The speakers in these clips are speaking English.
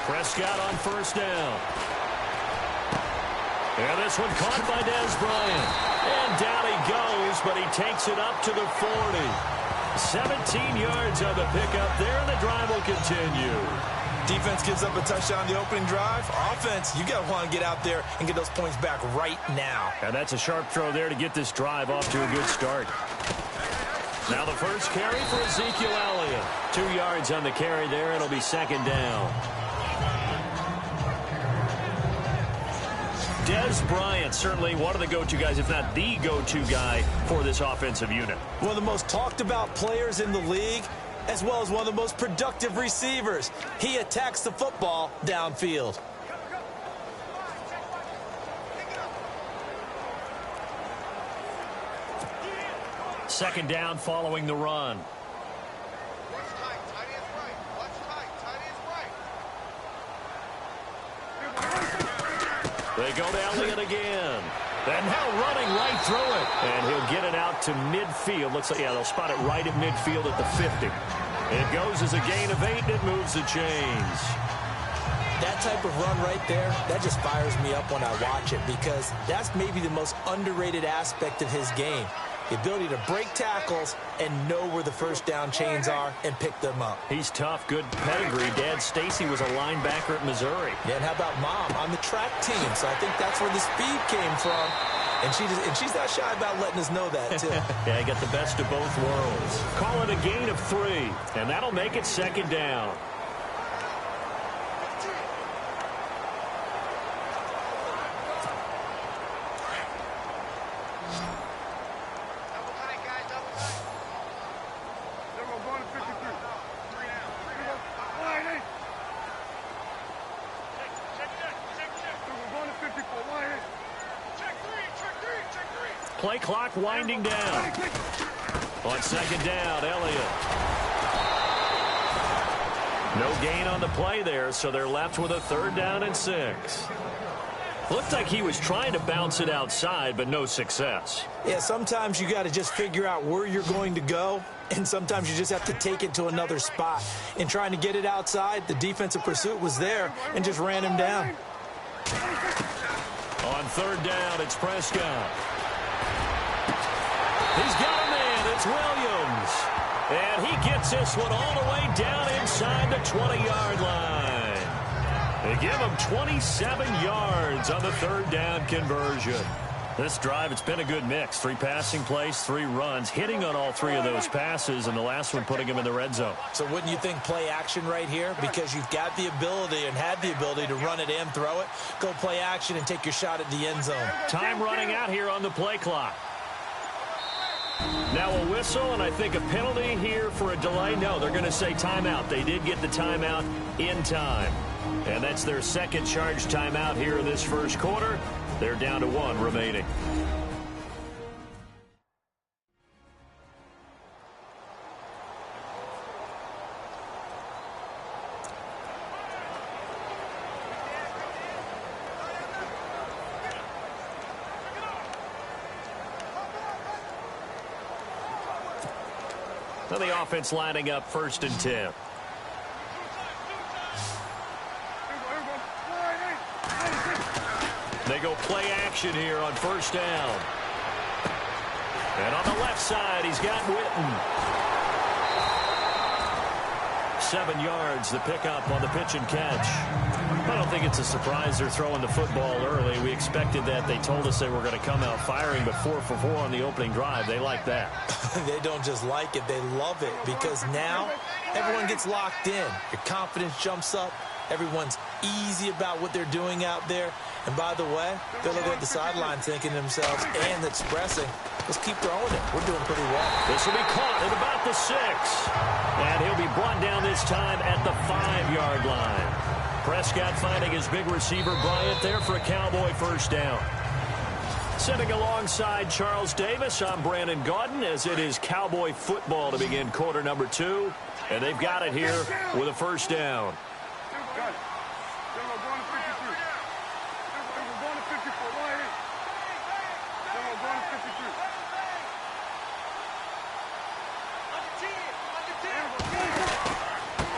Prescott on first down. And this one caught by Dez Bryant. And down he goes, but he takes it up to the 40. 17 yards on the pickup there, and the drive will continue. Defense gives up a touchdown the opening drive. Offense, you got to want to get out there and get those points back right now. And that's a sharp throw there to get this drive off to a good start. Now the first carry for Ezekiel Elliott. 2 yards on the carry there. It'll be second down. Dez Bryant, certainly one of the go-to guys, if not the go-to guy for this offensive unit. One of the most talked about players in the league, as well as one of the most productive receivers. He attacks the football downfield. Second down following the run. They go to Elliott again. And now running right through it. And he'll get it out to midfield. Looks like, yeah, they'll spot it right at midfield at the 50. It goes as a gain of 8, and it moves the chains. That type of run right there, that just fires me up when I watch it, because that's maybe the most underrated aspect of his game. The ability to break tackles and know where the first down chains are and pick them up. He's tough, good pedigree. Dad Stacy was a linebacker at Missouri. Yeah, and how about Mom on the track team? So I think that's where the speed came from. And she's not shy about letting us know that, too. Yeah, got the best of both worlds. Call it a gain of 3, and that'll make it second down. Play clock winding down. On second down, Elliott. No gain on the play there, so they're left with a 3rd down and 6. Looked like he was trying to bounce it outside, but no success. Yeah, sometimes you got to just figure out where you're going to go, and sometimes you just have to take it to another spot. In trying to get it outside, the defensive pursuit was there and just ran him down. On 3rd down, it's Prescott. He's got a man. It's Williams. And he gets this one all the way down inside the 20-yard line. They give him 27 yards on the 3rd down conversion. This drive, it's been a good mix. 3 passing plays, 3 runs, hitting on all 3 of those passes, and the last one putting him in the red zone. So wouldn't you think play action right here? Because you've got the ability and had the ability to run it and throw it. Go play action and take your shot at the end zone. Time running out here on the play clock. Now a whistle, and I think a penalty here for a delay. No, they're going to say timeout. They did get the timeout in time. And that's their second charge timeout here in this first quarter. They're down to 1 remaining. Now the offense lining up 1st and 10. They go play action here on 1st down. And on the left side, he's got Witten. 7 yards, the pickup on the pitch and catch. I don't think it's a surprise they're throwing the football early. We expected that. They told us they were going to come out firing, but 4 for 4 on the opening drive. They like that. They don't just like it, they love it, because now everyone gets locked in. Your confidence jumps up. Everyone's easy about what they're doing out there. And by the way, they're looking at the sideline thinking to themselves and expressing, let's keep throwing it. We're doing pretty well. This will be caught at about the 6. And he'll be brought down this time at the 5-yard line. Prescott finding his big receiver Bryant there for a Cowboy 1st down. Sitting alongside Charles Davis, I'm Brandon Gaudin, as it is Cowboy football to begin quarter number 2. And they've got it here with a 1st down.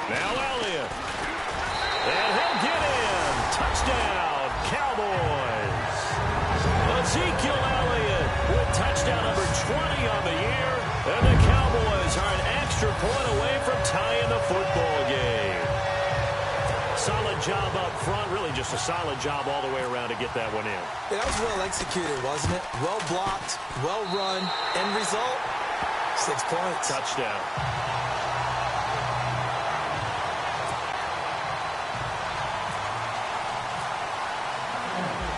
Now Elliott. And he'll Touchdown, Cowboys. Ezekiel Elliott with touchdown number 20 on the year. And the Cowboys are an extra point away from tying the football game. Solid job up front. Really just a solid job all the way around to get that one in. Yeah, that was well executed, wasn't it? Well blocked, well run. End result, 6 points. Touchdown.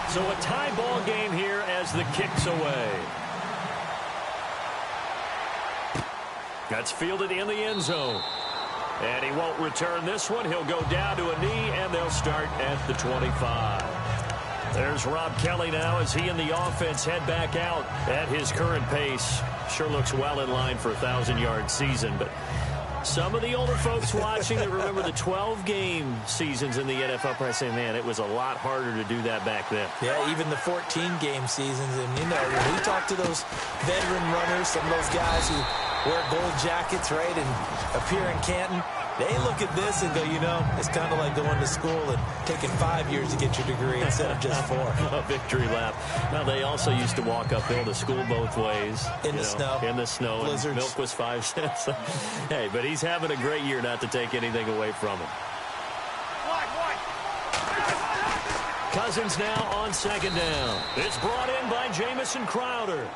So a tie ball game here as the kick's away. That's fielded in the end zone. And he won't return this one. He'll go down to a knee, and they'll start at the 25. There's Rob Kelly now as he and the offense head back out at his current pace. Sure looks well in line for a 1,000-yard season, but some of the older folks watching that remember the 12-game seasons in the NFL probably say, man, it was a lot harder to do that back then. Yeah, even the 14-game seasons. And, you know, when we talk to those veteran runners, some of those guys who wear gold jackets, right, and appear in Canton, they look at this and go, you know, it's kind of like going to school and taking 5 years to get your degree instead of just 4. A victory lap. Now, they also used to walk uphill to school both ways. In the snow. In the snow. Blizzards. Milk was 5 cents. Hey, but he's having a great year, not to take anything away from him. Cousins now on second down. It's brought in by Jamison Crowder.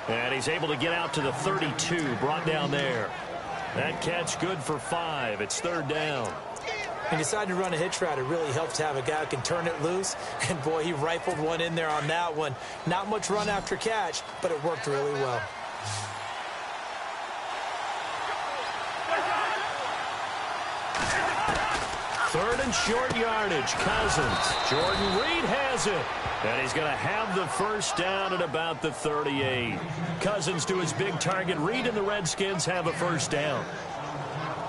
And he's able to get out to the 32, brought down there. That catch good for 5. It's third down. He decided to run a hitch route. It really helps to have a guy who can turn it loose. And, boy, he rifled one in there on that one. Not much run after catch, but it worked really well. Third and short yardage. Cousins. Jordan Reed has it. And he's going to have the first down at about the 38. Cousins to his big target. Reed and the Redskins have a first down.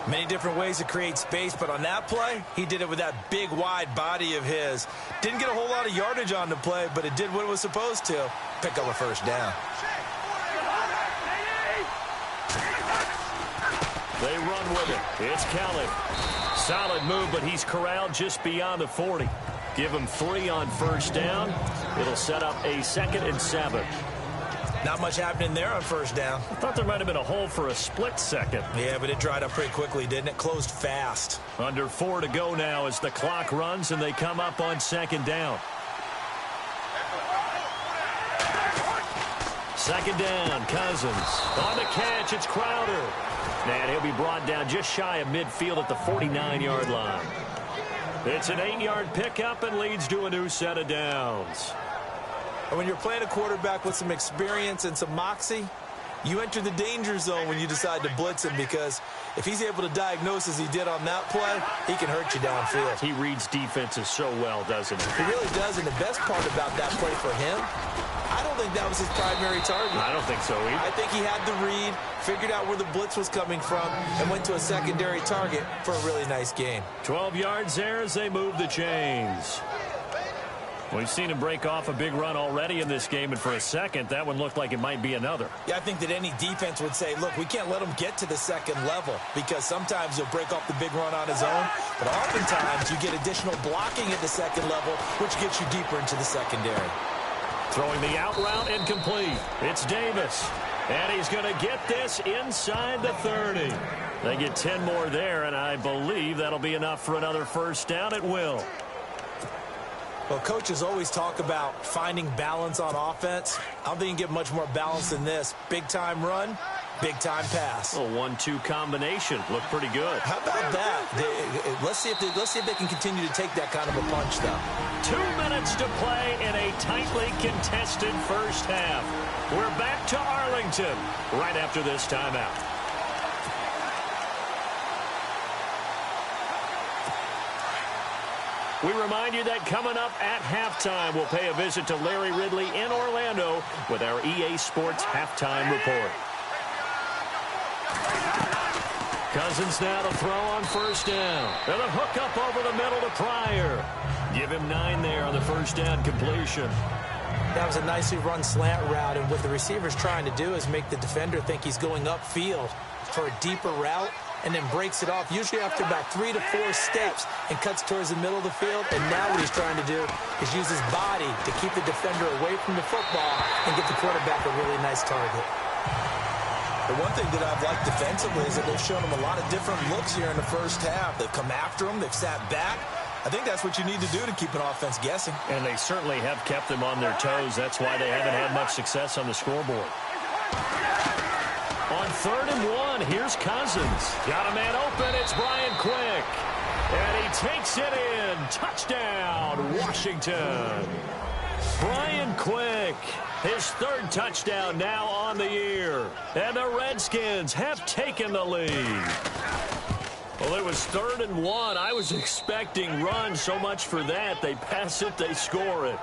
Many different ways to create space, but on that play, he did it with that big, wide body of his. Didn't get a whole lot of yardage on the play, but it did what it was supposed to. Pick up a first down. They run with it. It's Kelly. Solid move, but he's corralled just beyond the 40. Give him 3 on first down. It'll set up a 2nd and 7. Not much happening there on first down. I thought there might have been a hole for a split second. Yeah, but it dried up pretty quickly, didn't it? Closed fast. Under 4 to go now as the clock runs and they come up on second down. Second down, Cousins. On the catch, it's Crowder. And he'll be brought down just shy of midfield at the 49-yard line. It's an 8-yard pickup and leads to a new set of downs. And when you're playing a quarterback with some experience and some moxie, you enter the danger zone when you decide to blitz him, because if he's able to diagnose as he did on that play, he can hurt you downfield. He reads defenses so well, doesn't he? He really does, and the best part about that play for him, I don't think that was his primary target. I don't think so either. I think he had the read, figured out where the blitz was coming from, and went to a secondary target for a really nice game. 12 yards there as they move the chains. We've seen him break off a big run already in this game, and for a second, that one looked like it might be another. Yeah, I think that any defense would say, look, we can't let him get to the second level, because sometimes he'll break off the big run on his own, but oftentimes you get additional blocking at the second level, which gets you deeper into the secondary. Throwing the out route incomplete. It's Davis. And he's going to get this inside the 30. They get 10 more there, and I believe that'll be enough for another first down. It will. Well, coaches always talk about finding balance on offense. I don't think you can get much more balance than this. Big-time run, big-time pass. A 1-2 combination. Looked pretty good. How about that? Let's see if they can continue to take that kind of a punch, though. 2 minutes to play in a tightly contested first half. We're back to Arlington right after this timeout. We remind you that coming up at halftime, we'll pay a visit to Larry Ridley in Orlando with our EA Sports Halftime Report. Cousins now to throw on first down. And a hook up over the middle to Pryor. Give him 9 there on the first down completion. That was a nicely run slant route, and what the receiver's trying to do is make the defender think he's going upfield for a deeper route. and then breaks it off, usually after about 3 to 4 steps, and cuts towards the middle of the field. And now what he's trying to do is use his body to keep the defender away from the football and get the quarterback a really nice target. The one thing that I've liked defensively is that they've shown him a lot of different looks here in the first half. They've come after him. They've sat back. I think that's what you need to do to keep an offense guessing. And they certainly have kept them on their toes. That's why they haven't had much success on the scoreboard. On 3rd and 1, here's Cousins. Got a man open. It's Brian Quick. And he takes it in. Touchdown, Washington. Brian Quick, his 3rd touchdown now on the year. And the Redskins have taken the lead. Well, it was 3rd and 1. I was expecting run, so much for that. They pass it, they score it.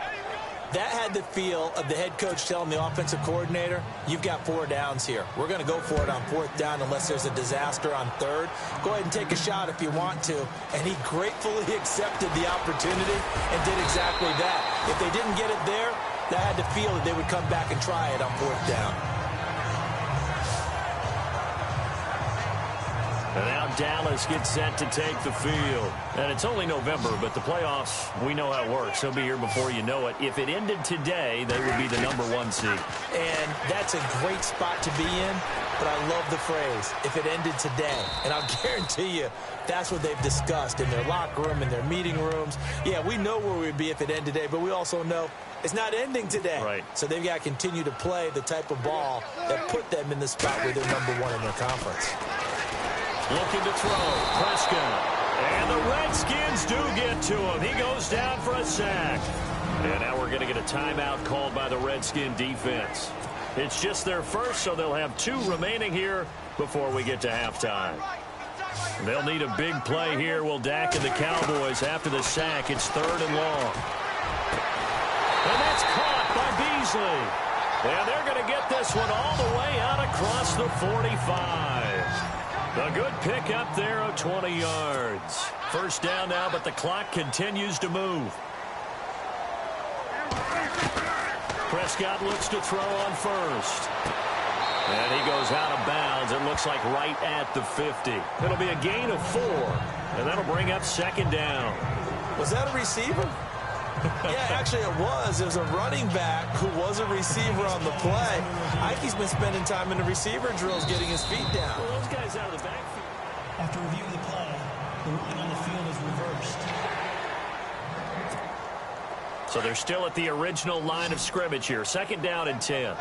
That had the feel of the head coach telling the offensive coordinator, you've got 4 downs here. We're going to go for it on 4th down unless there's a disaster on 3rd. Go ahead and take a shot if you want to. And he gratefully accepted the opportunity and did exactly that. If they didn't get it there, that had the feel that they would come back and try it on 4th down. And now Dallas gets set to take the field. And it's only November, but the playoffs, we know how it works. They'll be here before you know it. If it ended today, they would be the #1 seed. And that's a great spot to be in, but I love the phrase, if it ended today. And I'll guarantee you, that's what they've discussed in their locker room, in their meeting rooms. Yeah, we know where we'd be if it ended today, but we also know it's not ending today. Right. So they've got to continue to play the type of ball that put them in the spot where they're #1 in their conference. Looking to throw, Prescott. And the Redskins do get to him. He goes down for a sack. And now we're going to get a timeout called by the Redskin defense. It's just their first, so they'll have 2 remaining here before we get to halftime. They'll need a big play here. Will Dak and the Cowboys after the sack. It's 3rd and long. And that's caught by Beasley. And they're going to get this one all the way out across the 45. A good pick up there of 20 yards. 1st down now, but the clock continues to move. Prescott looks to throw on 1st. And he goes out of bounds. It looks like right at the 50. It'll be a gain of 4. And that'll bring up 2nd down. Was that a receiver? Yeah, actually it was. It was a running back who was a receiver on the play. Ike's been spending time in the receiver drills getting his feet down. Well, those guys out of the backfield. After reviewing the play, the ruling on the field is reversed. So they're still at the original line of scrimmage here. 2nd down and 10.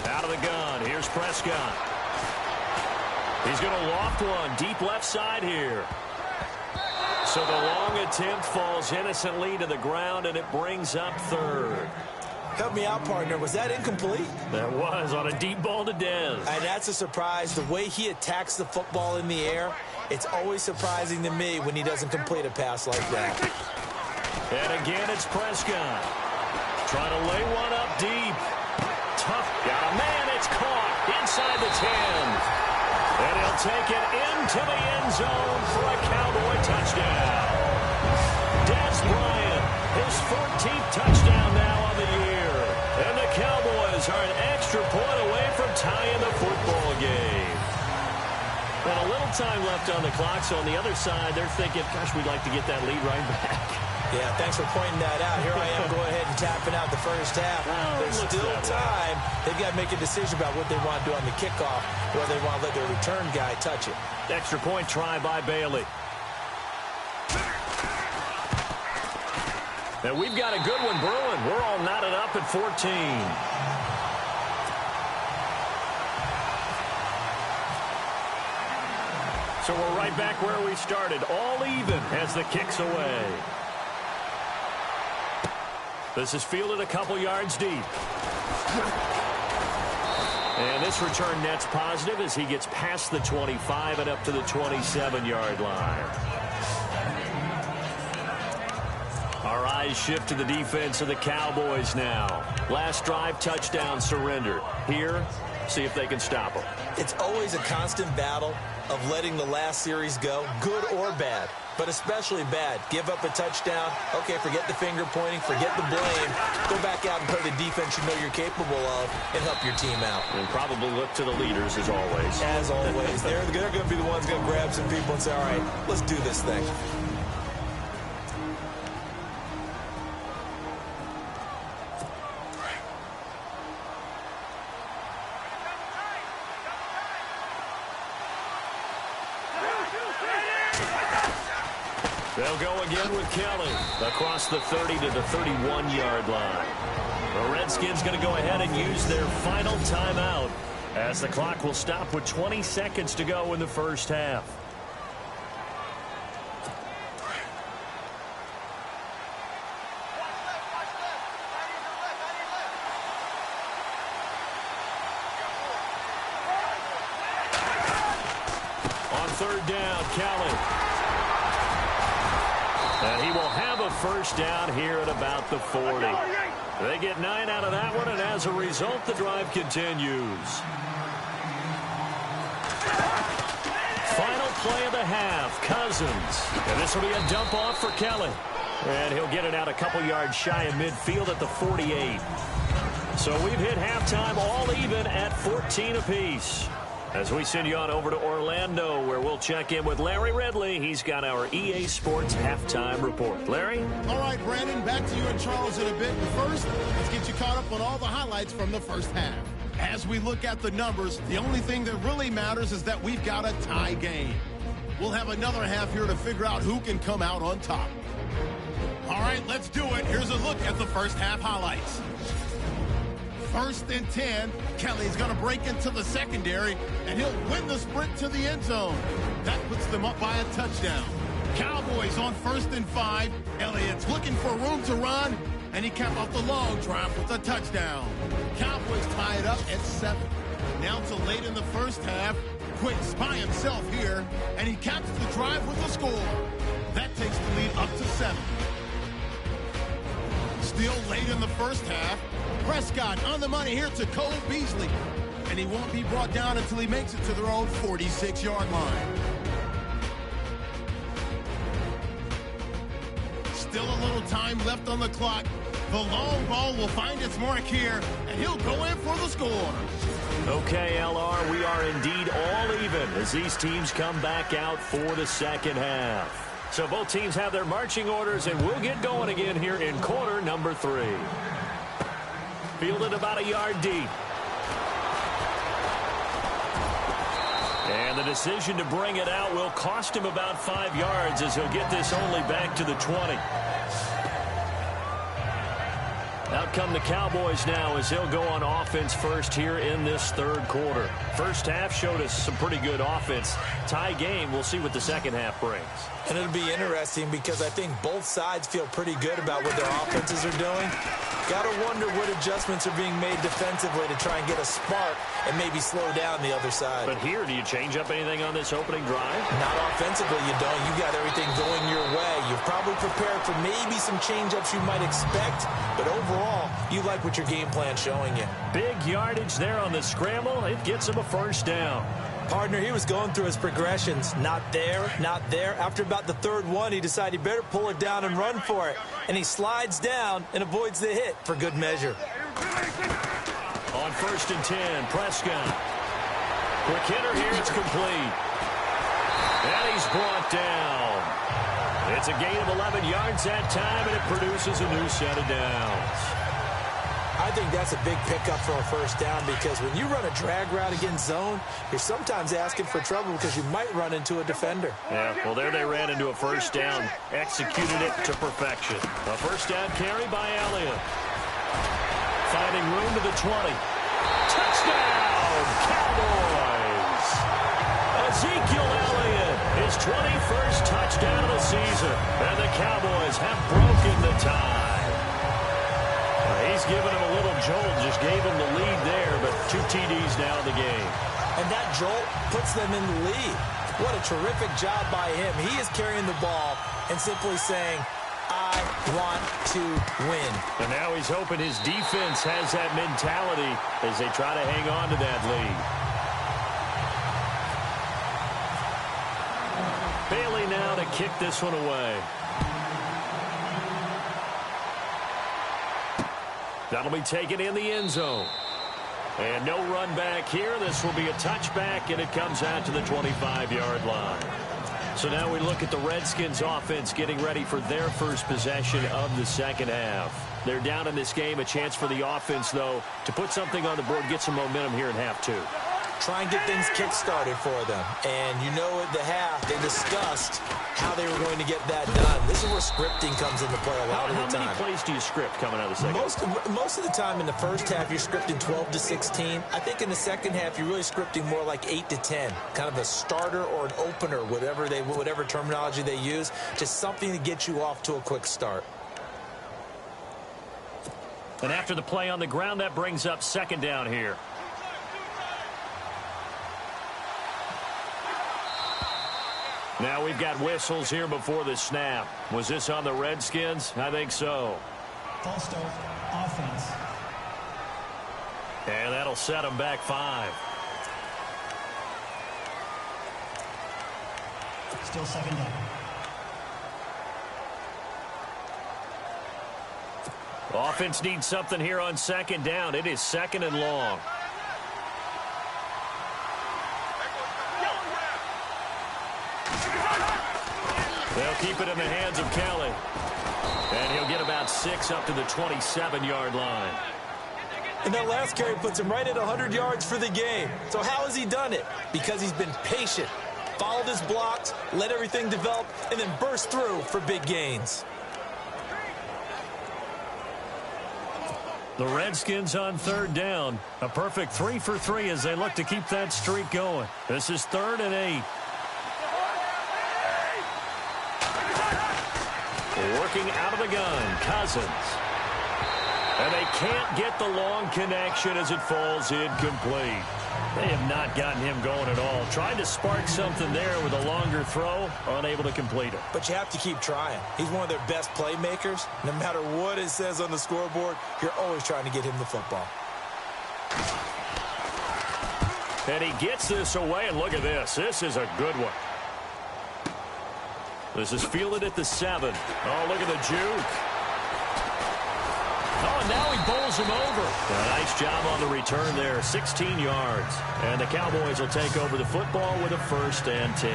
Out of the gun. Here's Prescott. He's going to loft one. Deep left side here. So the long attempt falls innocently to the ground, and it brings up 3rd. Help me out, partner. Was that incomplete? That was on a deep ball to Dez. And that's a surprise. The way he attacks the football in the air, it's always surprising to me when he doesn't complete a pass like that. And again, it's Prescott. Trying to lay one up deep. Tough. Got a man. It's caught inside the 10. And he'll take it into the end zone for a Cowboy touchdown. Dez Bryant, his 14th touchdown now on the year. And the Cowboys are an extra point away from tying the football game. And a little time left on the clock, so on the other side, they're thinking, gosh, we'd like to get that lead right back. Yeah, thanks for pointing that out. Here I am going ahead and tapping out the first half. There's still time. They've got to make a decision about what they want to do on the kickoff, whether they want to let their return guy touch it. Extra point try by Bailey. And we've got a good one brewing. We're all knotted up at 14. So we're right back where we started. All even as the kick's away. This is fielded a couple yards deep. And this return net's positive as he gets past the 25 and up to the 27-yard line. Our eyes shift to the defense of the Cowboys now. Last drive, touchdown surrender. Here, see if they can stop them. It's always a constant battle of letting the last series go, good or bad, but especially bad. Give up a touchdown. Okay, forget the finger pointing, forget the blame. Go back out and play the defense you know you're capable of and help your team out. And probably look to the leaders as always. As always. They're going to be the ones going to grab some people and say, all right, let's do this thing. They'll go again with Kelly across the 30 to the 31-yard line. The Redskins going to go ahead and use their final timeout as the clock will stop with 20 seconds to go in the first half. On third down, Kelly. And he will have a first down here at about the 40. They get 9 out of that one, and as a result, the drive continues. Final play of the half, Cousins. And this will be a dump off for Kelly. And he'll get it out a couple yards shy of midfield at the 48. So we've hit halftime all even at 14 apiece. As we send you on over to Orlando, where we'll check in with Larry Ridley. He's got our EA Sports halftime report. Larry? All right, Brandon, back to you and Charles in a bit. But first, let's get you caught up on all the highlights from the first half. As we look at the numbers, the only thing that really matters is that we've got a tie game. We'll have another half here to figure out who can come out on top. All right, let's do it. Here's a look at the first half highlights. 1st and 10. Kelly's going to break into the secondary, and he'll win the sprint to the end zone. That puts them up by a touchdown. Cowboys on 1st and 5. Elliott's looking for room to run, and he capped off the long drive with a touchdown. Cowboys tie it up at 7. Now to late in the first half. Quick's by himself here, and he caps the drive with a score. That takes the lead up to 7. Still late in the first half. Prescott on the money here to Cole Beasley. And he won't be brought down until he makes it to their own 46-yard line. Still a little time left on the clock. The long ball will find its mark here, and he'll go in for the score. Okay, LR, we are indeed all even as these teams come back out for the second half. So both teams have their marching orders, and we'll get going again here in quarter number 3. Fielded about a yard deep. And the decision to bring it out will cost him about 5 yards as he'll get this only back to the 20. Out come the Cowboys now as he'll go on offense first here in this third quarter. First half showed us some pretty good offense. Tie game, we'll see what the second half brings. And it'll be interesting because I think both sides feel pretty good about what their offenses are doing. Got to wonder what adjustments are being made defensively to try and get a spark and maybe slow down the other side. But here, do you change up anything on this opening drive? Not offensively, you don't. You got everything going your way. You've probably prepared for maybe some change-ups you might expect, but overall, you like what your game plan's showing you. Big yardage there on the scramble. It gets him a first down. Partner, he was going through his progressions. Not there, not there. After about the third one, he decided he better pull it down and run for it. And he slides down and avoids the hit for good measure. On 1st and 10, Prescott. Quick hitter here, it's complete. And he's brought down. It's a gain of 11 yards that time, and it produces a new set of downs. I think that's a big pickup for a first down because when you run a drag route against zone, you're sometimes asking for trouble because you might run into a defender. Yeah, well, there they ran into a first down, executed it to perfection. A first down carry by Elliott. Finding room to the 20. Touchdown, Cowboys! Ezekiel Elliott, his 21st touchdown of the season, and the Cowboys have broken the tie. He's given him a little jolt, just gave him the lead there, but 2 TDs now in the game. And that jolt puts them in the lead. What a terrific job by him. He is carrying the ball and simply saying, I want to win. And now he's hoping his defense has that mentality as they try to hang on to that lead. Bailey now to kick this one away. That'll be taken in the end zone. And no run back here. This will be a touchback, and it comes out to the 25-yard line. So now we look at the Redskins offense getting ready for their first possession of the second half. They're down in this game. A chance for the offense, though, to put something on the board, get some momentum here in half two. Try and get things kick-started for them. And you know at the half, they discussed how they were going to get that done. This is where scripting comes into play a lot of the time. How many plays do you script coming out of the second? Most of the time in the first half, you're scripting 12 to 16. I think in the second half, you're really scripting more like 8 to 10. Kind of a starter or an opener, whatever terminology they use. Just something to get you off to a quick start. And after the play on the ground, that brings up second down here. Now we've got whistles here before the snap. Was this on the Redskins? I think so. False start, offense. And that'll set them back 5. Still second down. Offense needs something here on second down. It is second and long. They'll keep it in the hands of Kelly. And he'll get about 6 up to the 27-yard line. And that last carry puts him right at 100 yards for the game. So how has he done it? Because he's been patient, followed his blocks, let everything develop, and then burst through for big gains. The Redskins on third down. A perfect 3 for 3 as they look to keep that streak going. This is 3rd and 8. Working out of the gun, Cousins. And they can't get the long connection as it falls incomplete. They have not gotten him going at all. Tried to spark something there with a longer throw, unable to complete it. But you have to keep trying. He's one of their best playmakers. No matter what it says on the scoreboard, you're always trying to get him the football. And he gets this away, and look at this. This is a good one. This is fielded at the 7. Oh, look at the juke. Oh, and now he bowls him over. A nice job on the return there, 16 yards. And the Cowboys will take over the football with a 1st and 10.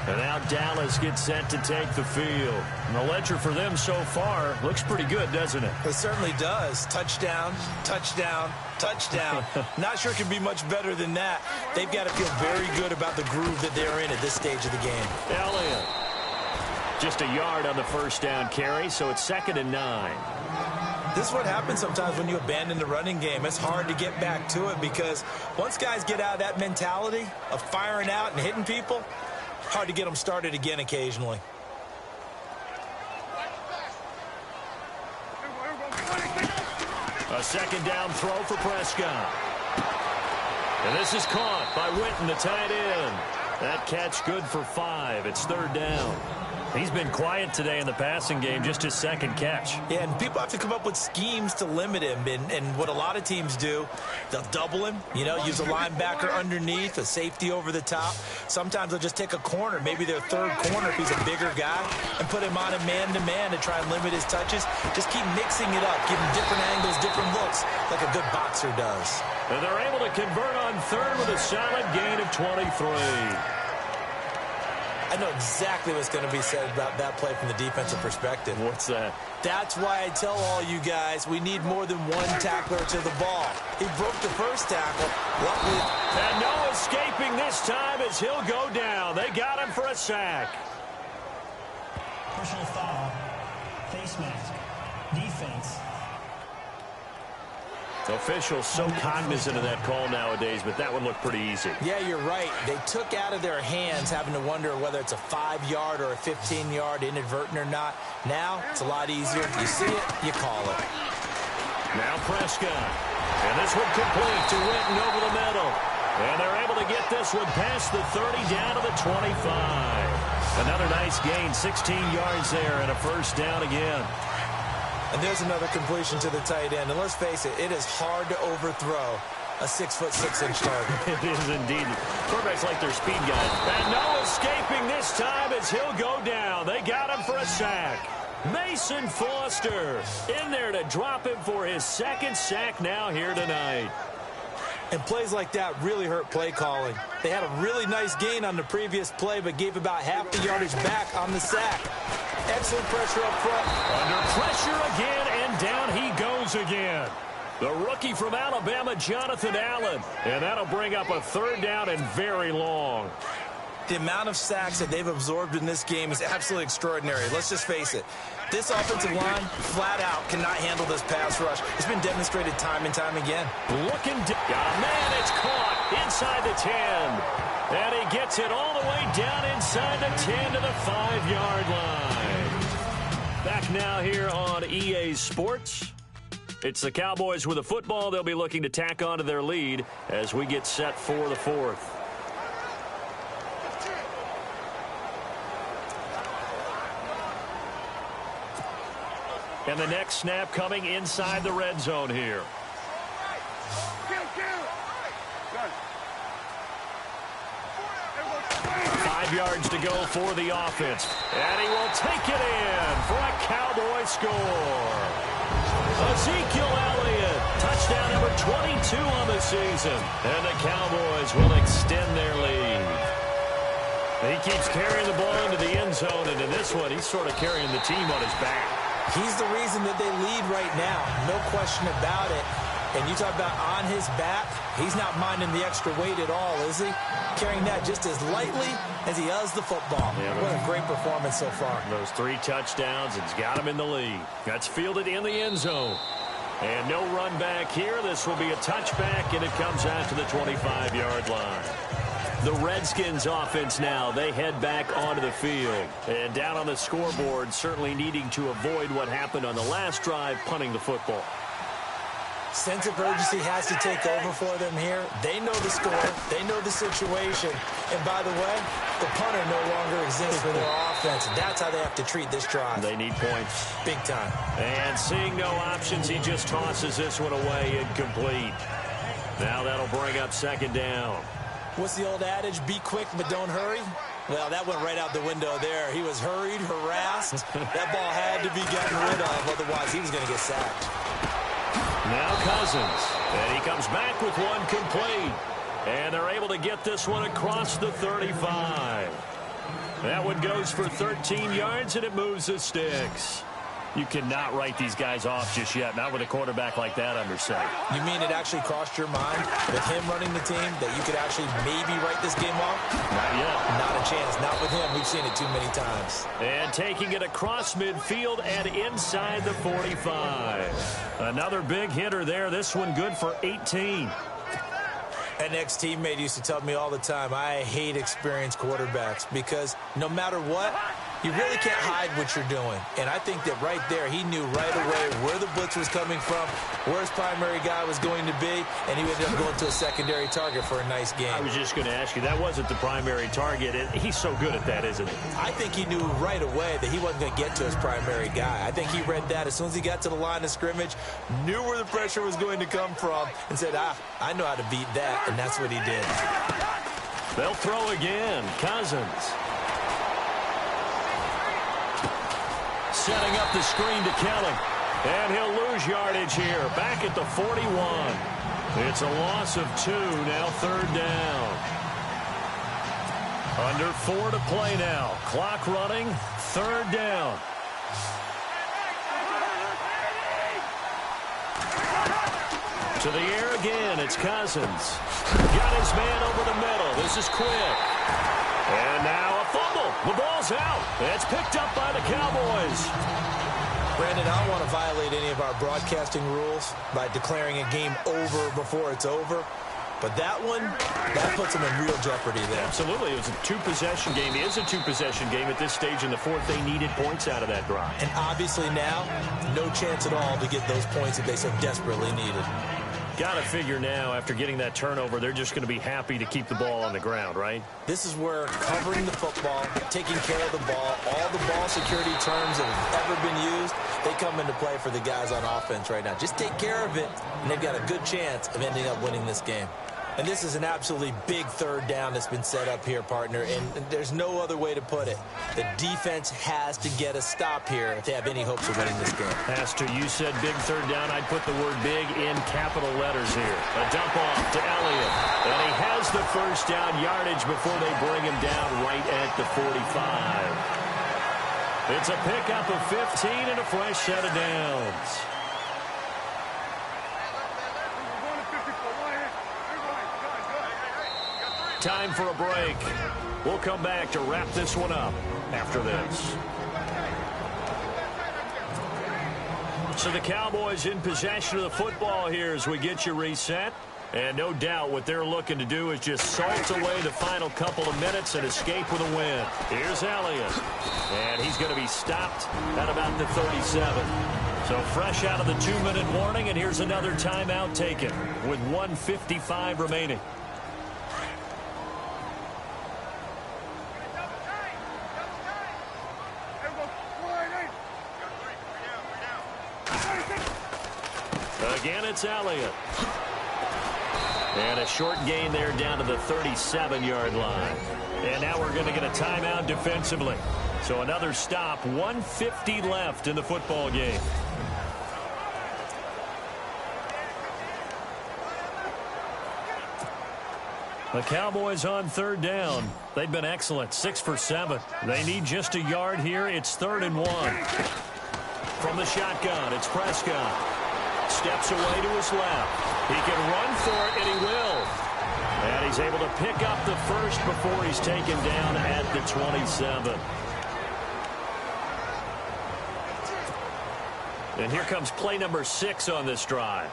And now Dallas gets set to take the field. And the ledger for them so far looks pretty good, doesn't it? It certainly does. Touchdown, touchdown, touchdown. Not sure it can be much better than that. They've got to feel very good about the groove that they're in at this stage of the game. Elliott. Just a yard on the 1st down carry, so it's 2nd and 9. This is what happens sometimes when you abandon the running game. It's hard to get back to it because once guys get out of that mentality of firing out and hitting people, hard to get them started again occasionally. A 2nd down throw for Prescott. And this is caught by Witten, the tight end. That catch good for 5. It's 3rd down. He's been quiet today in the passing game, just his 2nd catch. Yeah, and people have to come up with schemes to limit him. And what a lot of teams do, they'll double him, use a linebacker underneath, a safety over the top. Sometimes they'll just take a corner, maybe their 3rd corner if he's a bigger guy, and put him on a man-to-man to try and limit his touches. Just keep mixing it up, give him different angles, different looks, like a good boxer does. And they're able to convert on 3rd with a solid gain of 23. I know exactly what's going to be said about that play from the defensive perspective. What's that? That's why I tell all you guys we need more than one tackler to the ball. He broke the first tackle. Luckily. And no escaping this time as he'll go down. They got him for a sack. Personal foul. Face mask. Defense. Officials so cognizant of that call nowadays, but that one looked pretty easy. Yeah, you're right. They took out of their hands having to wonder whether it's a 5-yard or a 15-yard inadvertent or not. Now, it's a lot easier. You see it, you call it. Now Prescott. And this one complete to Witten over the middle. And they're able to get this one past the 30 down to the 25. Another nice gain, 16 yards there and a 1st down again. And there's another completion to the tight end. And let's face it, it is hard to overthrow a 6'6" target. It is indeed. Quarterbacks like their speed guys. And no escaping this time as he'll go down. They got him for a sack. Mason Foster in there to drop him for his second sack now here tonight. And plays like that really hurt play calling. They had a really nice gain on the previous play, but gave about half the yardage back on the sack. Excellent pressure up front. Under pressure again, and down he goes again. The rookie from Alabama, Jonathan Allen. And that'll bring up a third down and very long. The amount of sacks that they've absorbed in this game is absolutely extraordinary. Let's just face it. This offensive line, flat out, cannot handle this pass rush. It's been demonstrated time and time again. Looking down. Man, it's caught inside the 10. And he gets it all the way down inside the 10 to the 5-yard line. Back now here on EA Sports. It's the Cowboys with a football. They'll be looking to tack onto their lead as we get set for the fourth. And the next snap coming inside the red zone here. 5 yards to go for the offense. And he will take it in for a Cowboy score. Ezekiel Elliott, touchdown number 22 on the season. And the Cowboys will extend their lead. He keeps carrying the ball into the end zone, and in this one, he's sort of carrying the team on his back. He's the reason that they lead right now. No question about it. And you talk about on his back, he's not minding the extra weight at all, is he? Carrying that just as lightly as he does the football. Yeah, what a great performance so far. Those 3 touchdowns, it's got him in the lead. That's fielded in the end zone. And no run back here. This will be a touchback, and it comes out to the 25-yard line. The Redskins offense now, they head back onto the field. And down on the scoreboard, certainly needing to avoid what happened on the last drive, punting the football. Sense of urgency has to take over for them here. They know the score. They know the situation. And by the way, the punter no longer exists for their offense. That's how they have to treat this drive. They need points. Big time. And seeing no options, he just tosses this one away incomplete. Now that'll bring up second down. What's the old adage? Be quick, but don't hurry. Well, that went right out the window there. He was hurried, harassed. That ball had to be gotten rid of. Otherwise, he was going to get sacked. Now Cousins. And he comes back with one complete. And they're able to get this one across the 35. That one goes for 13 yards, and it moves the sticks. You cannot write these guys off just yet, not with a quarterback like that under center. You mean it actually crossed your mind with him running the team that you could actually maybe write this game off? Not yet. Not a chance. Not with him. We've seen it too many times. And taking it across midfield and inside the 45. Another big hitter there. This one good for 18. An ex-teammate used to tell me all the time, I hate experienced quarterbacks because no matter what, you really can't hide what you're doing. And I think that right there, he knew right away where the blitz was coming from, where his primary guy was going to be, and he ended up going to a secondary target for a nice game. I was just going to ask you, that wasn't the primary target. He's so good at that, isn't he? I think he knew right away that he wasn't going to get to his primary guy. I think he read that as soon as he got to the line of scrimmage, knew where the pressure was going to come from, and said, I know how to beat that, and that's what he did. They'll throw again. Cousins. Setting up the screen to Kelly. And he'll lose yardage here. Back at the 41. It's a loss of 2. Now third down. Under 4 to play now. Clock running. Third down. To the air again. It's Cousins. Got his man over the middle. This is quick. And now a fumble. The ball's out. It's picked up by the Cowboys. Brandon, I don't want to violate any of our broadcasting rules by declaring a game over before it's over. But that one, that puts them in real jeopardy there. Absolutely. It was a 2-possession game. It is a 2-possession game at this stage in the fourth. They needed points out of that drive. And obviously now, no chance at all to get those points that they so desperately needed. Got to figure now, after getting that turnover, they're just going to be happy to keep the ball on the ground, right? This is where covering the football, taking care of the ball, all the ball security terms that have ever been used, they come into play for the guys on offense right now. Just take care of it, and they've got a good chance of ending up winning this game. And this is an absolutely big third down that's been set up here, partner, and there's no other way to put it. The defense has to get a stop here if they have any hopes of winning this game. Has to. You said big third down. I'd put the word big in capital letters here. A dump off to Elliott. And he has the first down yardage before they bring him down right at the 45. It's a pickup of 15 and a fresh set of downs. Time for a break. We'll come back to wrap this one up after this. So the Cowboys in possession of the football here as we get you reset. And no doubt what they're looking to do is just salt away the final couple of minutes and escape with a win. Here's Elliott. And he's going to be stopped at about the 37. So fresh out of the 2-minute warning, and here's another timeout taken with 1:55 remaining. Again, it's Elliott. And a short gain there down to the 37-yard line. And now we're going to get a timeout defensively. So another stop, 1:50 left in the football game. The Cowboys on third down. They've been excellent, 6 for 7. They need just a yard here. It's 3rd and 1. From the shotgun, it's Prescott. Steps away to his left. He can run for it, and he will. And he's able to pick up the first before he's taken down at the 27. And here comes play number 6 on this drive.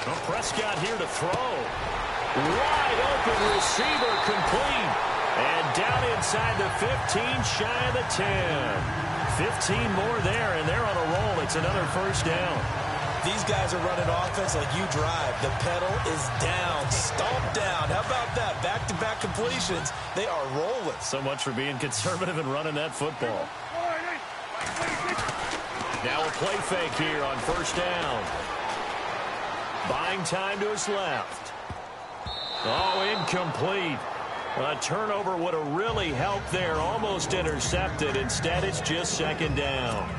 Well, Prescott here to throw. Wide open receiver complete. And down inside the 15, shy of the 10. 15 more there, and they're on a roll. It's another first down. These guys are running offense like you drive. The pedal is down, stomp down. How about that? Back-to-back completions. They are rolling. So much for being conservative and running that football. Now a play fake here on first down. Buying time to his left. Oh, incomplete. A turnover would have really helped there. Almost intercepted. Instead, it's just second down.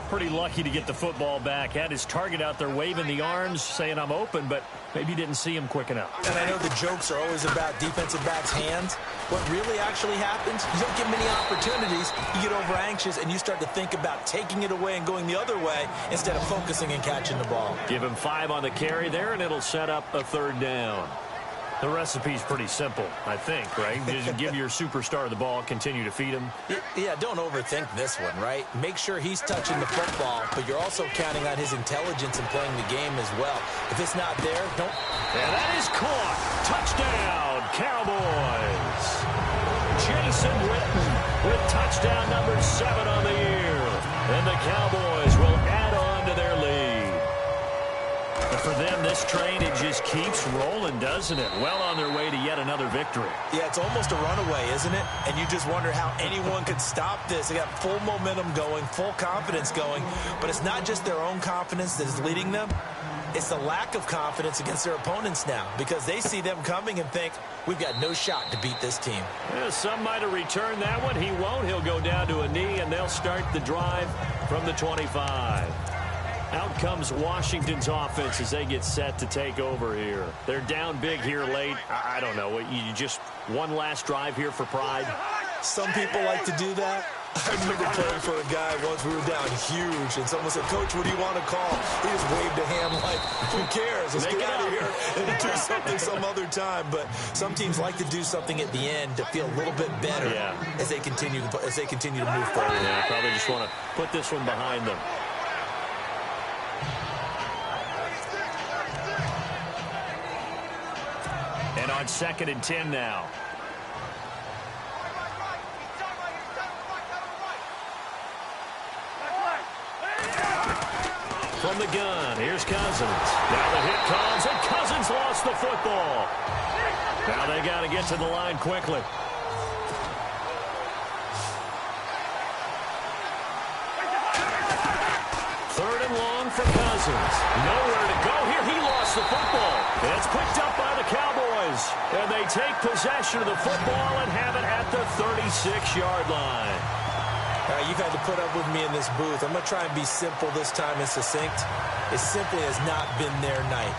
Pretty lucky to get the football back. Had his target out there waving the arms, saying I'm open, but maybe didn't see him quick enough. And I know the jokes are always about defensive backs' hands. What really actually happens, you don't get many opportunities. You get over anxious, and you start to think about taking it away and going the other way instead of focusing and catching the ball. Give him 5 on the carry there, and it'll set up a third down. The recipe's pretty simple, I think, right? Just give your superstar the ball, continue to feed him. Yeah, don't overthink this one, right? Make sure he's touching the football, but you're also counting on his intelligence in playing the game as well. If it's not there, don't... And that is caught. Touchdown, Cowboys. Jason Witten with touchdown number 7 on the year. And the Cowboys will add on to their lead. But for them, this train, it just keeps rolling, doesn't it? Well on their way to yet another victory. Yeah, it's almost a runaway, isn't it? And you just wonder how anyone could stop this. They got full momentum going, full confidence going. But it's not just their own confidence that is leading them. It's the lack of confidence against their opponents now because they see them coming and think, we've got no shot to beat this team. Yeah, some might have returned that one. He won't. He'll go down to a knee, and they'll start the drive from the 25. Out comes Washington's offense as they get set to take over here. They're down big here late. I don't know. You just one last drive here for pride? Some people like to do that. I remember playing for a guy once. We were down huge, and someone said, Coach, what do you want to call? He just waved a hand like, who cares? Let's get out of here and do something some other time. But some teams like to do something at the end to feel a little bit better as they continue to move forward. Yeah, probably just want to put this one behind them. And on 2nd and 10 now. from the gun. Here's Cousins. Now the hit comes, and Cousins lost the football. Now they got to get to the line quickly. Third and long for Cousins. Nowhere to go here. He lost the football. And it's picked up by the Cowboys. And they take possession of the football and have it at the 36-yard line. You've had to put up with me in this booth. I'm going to try and be simple this time and succinct. It simply has not been their night.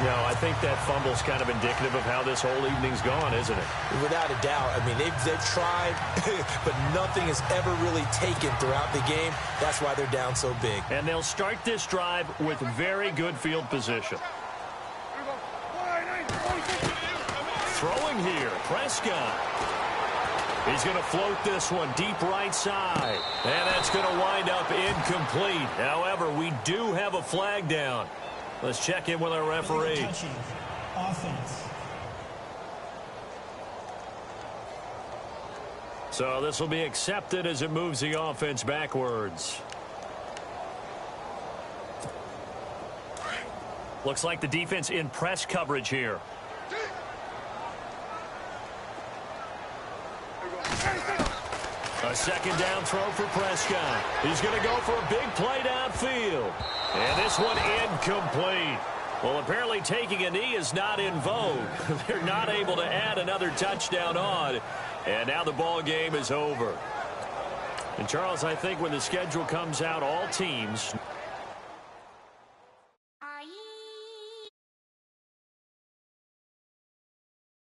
No, I think that fumble's kind of indicative of how this whole evening's gone, isn't it? Without a doubt. I mean, they've tried, but nothing is ever really taken throughout the game. That's why they're down so big. And they'll start this drive with very good field position. Throwing here, Prescott. He's going to float this one deep right side. And that's going to wind up incomplete. However, we do have a flag down. Let's check in with our referee. Offense. So this will be accepted as it moves the offense backwards. Looks like the defense in press coverage here. A second down throw for Prescott. He's going to go for a big play downfield. And this one incomplete. Well, apparently taking a knee is not in vogue. They're not able to add another touchdown on. And now the ball game is over. And, Charles, I think when the schedule comes out, all teams